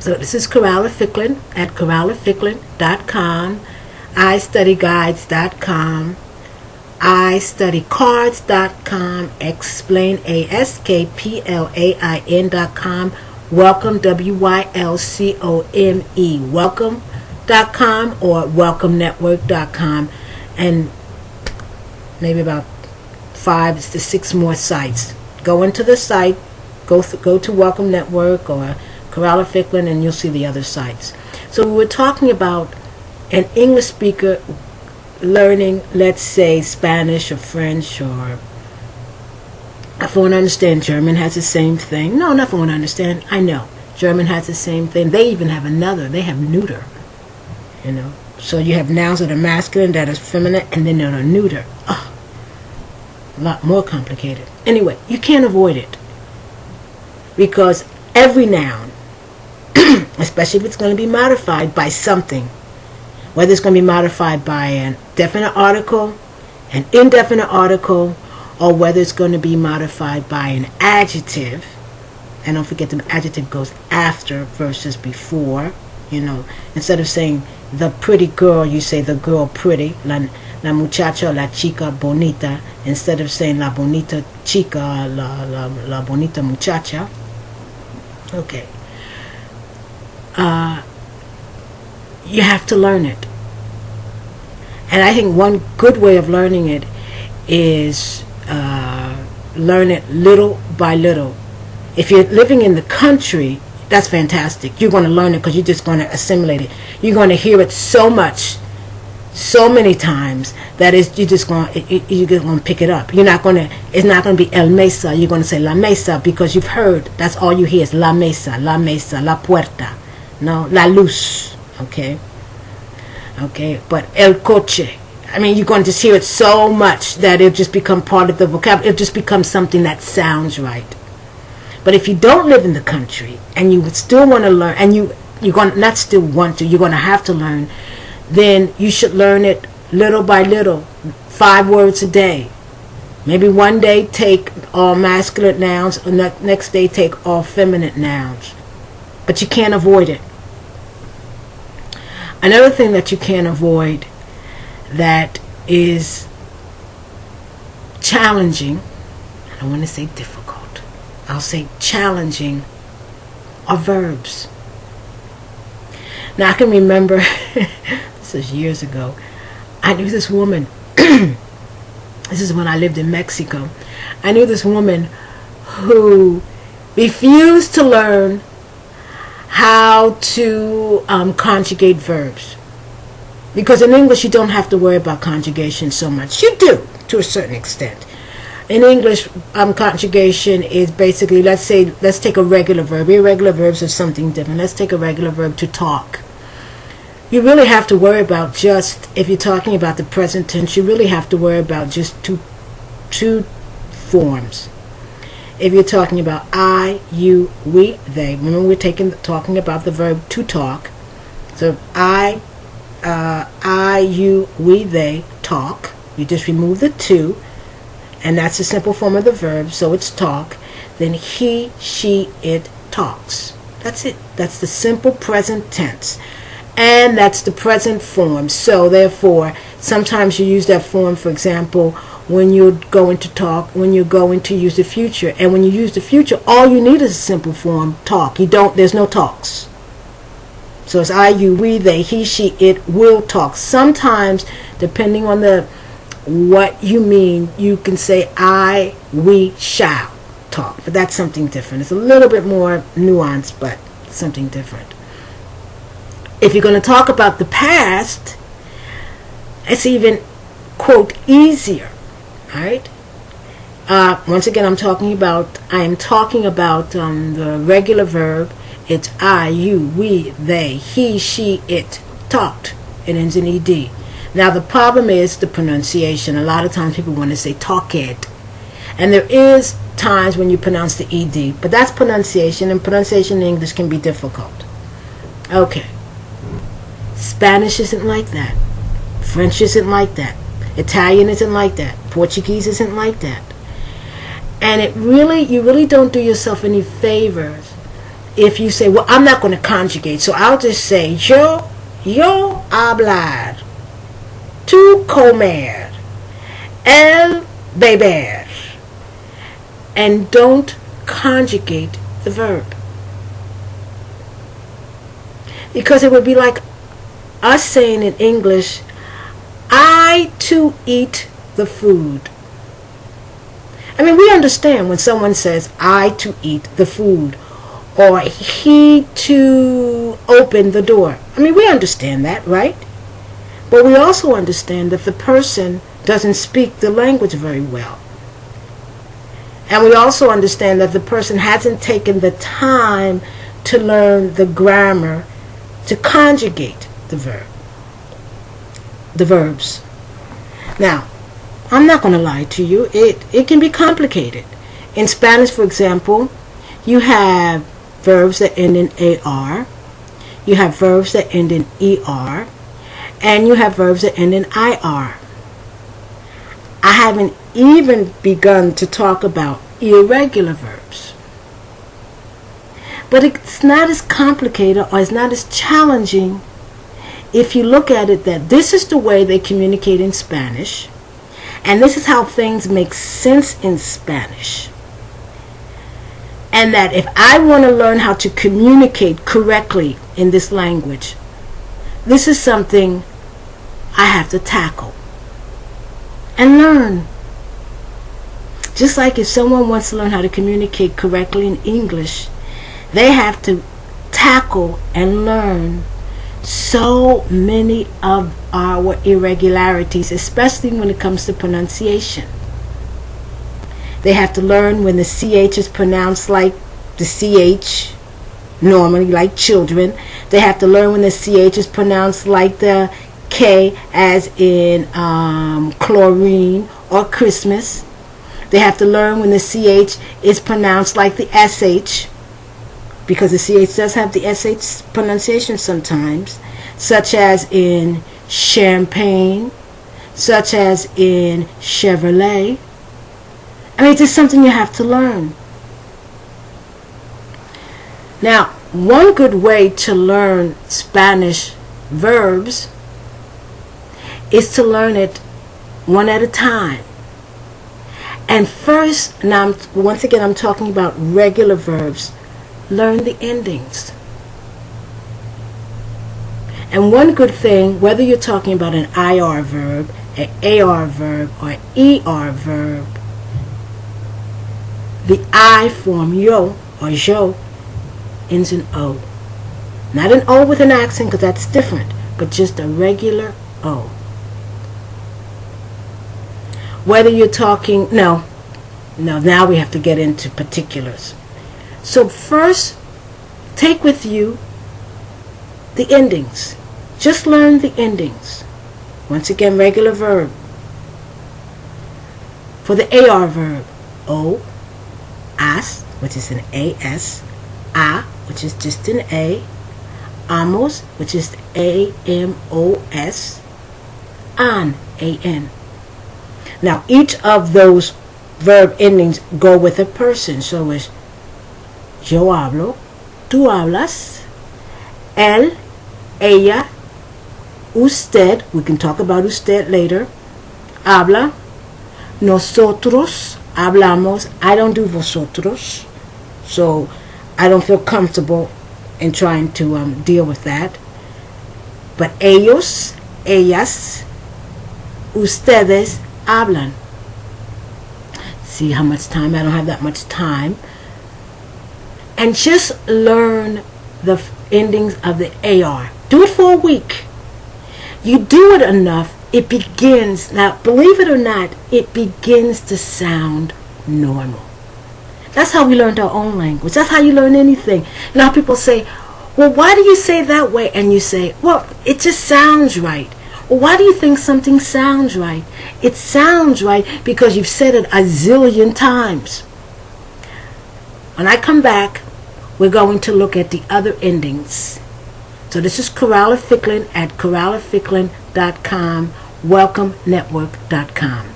So this is Coralla Ficklin at CorallaFicklin.com, iStudyGuides.com, iStudyCards.com, Explain, ASKPLAIN.com, Welcome, WYLCOME, Welcome.com or WelcomeNetwork.com, and maybe about 5 to 6 more sites. Go into the site, go to Welcome Network or Coralla Ficklin, and you'll see the other sites. So we were talking about an English speaker learning, let's say, Spanish or French, or if I want to understand, German has the same thing. No, not if I want to understand. I know. German has the same thing. They even have another. They have neuter. You know. So you have nouns that are masculine, that are feminine, and then they're neuter. Oh, a lot more complicated. Anyway, you can't avoid it. Because every noun, especially if it's going to be modified by something, whether it's going to be modified by a definite article, an indefinite article, or whether it's going to be modified by an adjective, and don't forget the adjective goes after versus before, you know, instead of saying the pretty girl, you say the girl pretty, la muchacha, la chica bonita, instead of saying la bonita chica, la bonita muchacha. Okay. You have to learn it. And I think one good way of learning it is learn it little by little. If you're living in the country, that's fantastic. You're going to learn it because you're just going to assimilate it. You're going to hear it so much, so many times, that you're just going to pick it up. You're not going to. It's not going to be el mesa. You're going to say la mesa because you've heard. That's all you hear is la mesa, la puerta, no, la luz. Okay. But el coche. I mean, you're going to just hear it so much that it'll just become part of the vocabulary. It'll just become something that sounds right. But if you don't live in the country and you would still want to learn, and you're going to not still want to, you're going to have to learn, then you should learn it little by little, 5 words a day. Maybe one day take all masculine nouns, and the next day take all feminine nouns. But you can't avoid it. Another thing that you can't avoid that is challenging, I don't want to say difficult, I'll say challenging, are verbs. Now I can remember, this is years ago, I knew this woman, this is when I lived in Mexico, I knew this woman who refused to learn how to conjugate verbs. Because in English you don't have to worry about conjugation so much. You do, to a certain extent. In English, conjugation is basically, let's take a regular verb. Irregular verbs are something different. Let's take a regular verb, to talk. You really have to worry about just, if you're talking about the present tense, you really have to worry about just two forms. If you're talking about I, you, we, they, remember we're talking about the verb to talk. So I, you, we, they, talk. You just remove the to, and that's a simple form of the verb, so it's talk. Then he, she, it talks. That's it. That's the simple present tense. And that's the present form. So therefore, sometimes you use that form, for example, when you're going to talk, when you're going to use the future. And when you use the future, all you need is a simple form, talk. There's no talks. So it's I, you, we, they, he, she, it will talk. Sometimes, depending on what you mean, you can say I, we, shall talk. But that's something different. It's a little bit more nuanced, but something different. If you're going to talk about the past, it's even, quote, easier. All right? Once again, I am talking about the regular verb. It's I, you, we, they, he, she, it, talked. It ends in ed. Now the problem is the pronunciation. A lot of times people want to say talked. And there is times when you pronounce the ed. But that's pronunciation, and pronunciation in English can be difficult. Okay. Spanish isn't like that. French isn't like that. Italian isn't like that. Portuguese isn't like that. And you really don't do yourself any favors if you say, well, I'm not going to conjugate, so I'll just say, yo hablar, tu comer, el beber, and don't conjugate the verb. Because it would be like us saying in English, I to eat the food. I mean, we understand when someone says, I to eat the food, or he to open the door. I mean, we understand that, right? But we also understand that the person doesn't speak the language very well. And we also understand that the person hasn't taken the time to learn the grammar to conjugate the verbs. Now, I'm not going to lie to you. It can be complicated. In Spanish, for example, you have verbs that end in AR, you have verbs that end in ER, and you have verbs that end in IR. I haven't even begun to talk about irregular verbs. But it's not as complicated or it's not as challenging if you look at it that this is the way they communicate in Spanish, and this is how things make sense in Spanish. And that if I want to learn how to communicate correctly in this language, this is something I have to tackle and learn. Just like if someone wants to learn how to communicate correctly in English, they have to tackle and learn so many of our irregularities, especially when it comes to pronunciation. They have to learn when the CH is pronounced like the CH, normally like children. They have to learn when the CH is pronounced like the K, as in chlorine or Christmas. They have to learn when the CH is pronounced like the SH, because the CH does have the SH pronunciation sometimes, such as in champagne, such as in Chevrolet. I mean, it's just something you have to learn. Now, one good way to learn Spanish verbs is to learn it one at a time. And first, now once again I'm talking about regular verbs, learn the endings. And one good thing, whether you're talking about an IR verb, an AR verb, or an ER verb, the I form yo or jo ends in O. Not an O with an accent, because that's different, but just a regular O. Whether you're talking, no, now we have to get into particulars. So first, take with you the endings. Just learn the endings. Once again, regular verb. For the AR verb, O, as, which is an AS, a, which is just an A, amos, which is AMOS, an, AN. Now, each of those verb endings go with a person. So it's yo hablo, tú hablas, él, ella, usted, we can talk about usted later, habla, nosotros hablamos. I don't do vosotros, so I don't feel comfortable in trying to deal with that. But ellos, ellas, ustedes hablan. See how much time? I don't have that much time. And just learn the endings of the AR. Do it for a week. You do it enough, it begins, now believe it or not, it begins to sound normal. That's how we learned our own language. That's how you learn anything. Now people say, well, why do you say that way? And you say, well, it just sounds right. Well, why do you think something sounds right? It sounds right because you've said it a zillion times. When I come back, we're going to look at the other endings. So this is Coralla Ficklin at CorallaFicklin.com, WelcomeNetwork.com.